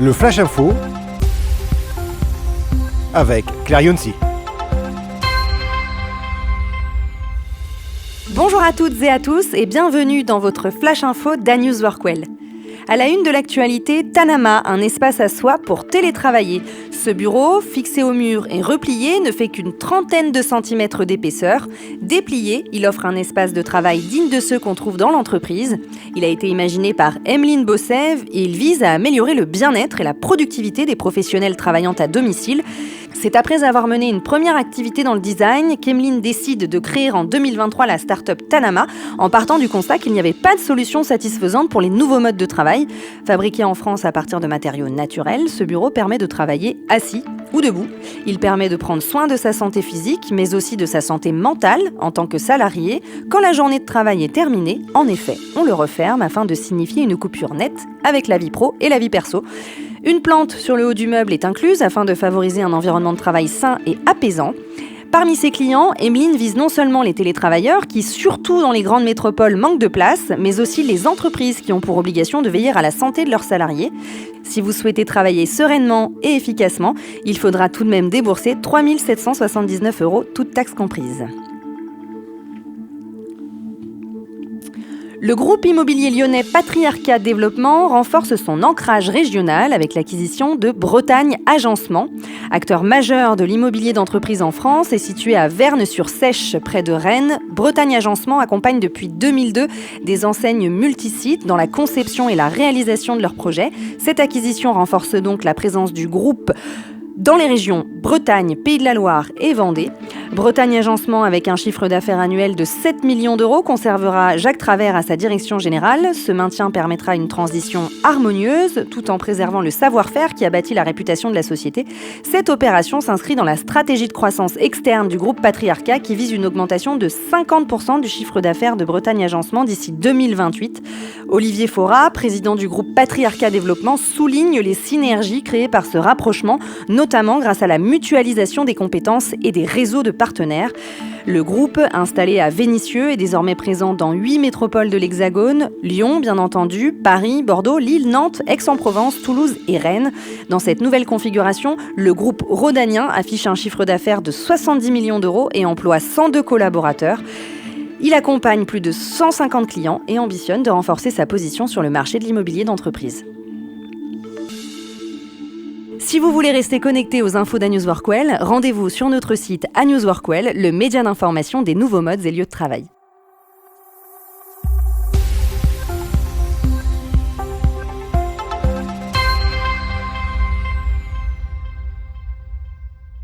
Le Flash Info avec Claire Yonsi. Bonjour à toutes et à tous et bienvenue dans votre Flash Info d'A-News Workwell. À la une de l'actualité, Tanama, un espace à soi pour télétravailler. Ce bureau, fixé au mur et replié, ne fait qu'une trentaine de centimètres d'épaisseur. Déplié, il offre un espace de travail digne de ceux qu'on trouve dans l'entreprise. Il a été imaginé par Emeline Bossev et il vise à améliorer le bien-être et la productivité des professionnels travaillant à domicile. C'est après avoir mené une première activité dans le design qu'Emeline décide de créer en 2023 la start-up Tanama, en partant du constat qu'il n'y avait pas de solution satisfaisante pour les nouveaux modes de travail. Fabriqué en France à partir de matériaux naturels, ce bureau permet de travailler assis ou debout. Il permet de prendre soin de sa santé physique, mais aussi de sa santé mentale en tant que salarié. Quand la journée de travail est terminée, en effet, on le referme afin de signifier une coupure nette avec la vie pro et la vie perso. Une plante sur le haut du meuble est incluse afin de favoriser un environnement de travail sain et apaisant. Parmi ses clients, Emeline vise non seulement les télétravailleurs qui, surtout dans les grandes métropoles, manquent de place, mais aussi les entreprises qui ont pour obligation de veiller à la santé de leurs salariés. Si vous souhaitez travailler sereinement et efficacement, il faudra tout de même débourser 3 779 €, toutes taxes comprises. Le groupe immobilier lyonnais Patriarcat Développement renforce son ancrage régional avec l'acquisition de Bretagne Agencement. Acteur majeur de l'immobilier d'entreprise en France et situé à Verne-sur-Sèche, près de Rennes, Bretagne Agencement accompagne depuis 2002 des enseignes multisites dans la conception et la réalisation de leurs projets. Cette acquisition renforce donc la présence du groupe dans les régions Bretagne, Pays de la Loire et Vendée. Bretagne Agencement, avec un chiffre d'affaires annuel de 7 millions d'euros, conservera Jacques Travers à sa direction générale. Ce maintien permettra une transition harmonieuse, tout en préservant le savoir-faire qui a bâti la réputation de la société. Cette opération s'inscrit dans la stratégie de croissance externe du groupe Patriarcat qui vise une augmentation de 50% du chiffre d'affaires de Bretagne Agencement d'ici 2028. Olivier Faurat, président du groupe Patriarcat Développement, souligne les synergies créées par ce rapprochement, notamment grâce à la mutualisation des compétences et des réseaux de partenaires. Le groupe, installé à Vénissieux, est désormais présent dans 8 métropoles de l'Hexagone, Lyon bien entendu, Paris, Bordeaux, Lille, Nantes, Aix-en-Provence, Toulouse et Rennes. Dans cette nouvelle configuration, le groupe rhodanien affiche un chiffre d'affaires de 70 millions d'euros et emploie 102 collaborateurs. Il accompagne plus de 150 clients et ambitionne de renforcer sa position sur le marché de l'immobilier d'entreprise. Si vous voulez rester connecté aux infos d'A-News Workwell, rendez-vous sur notre site A-News Workwell, le média d'information des nouveaux modes et lieux de travail.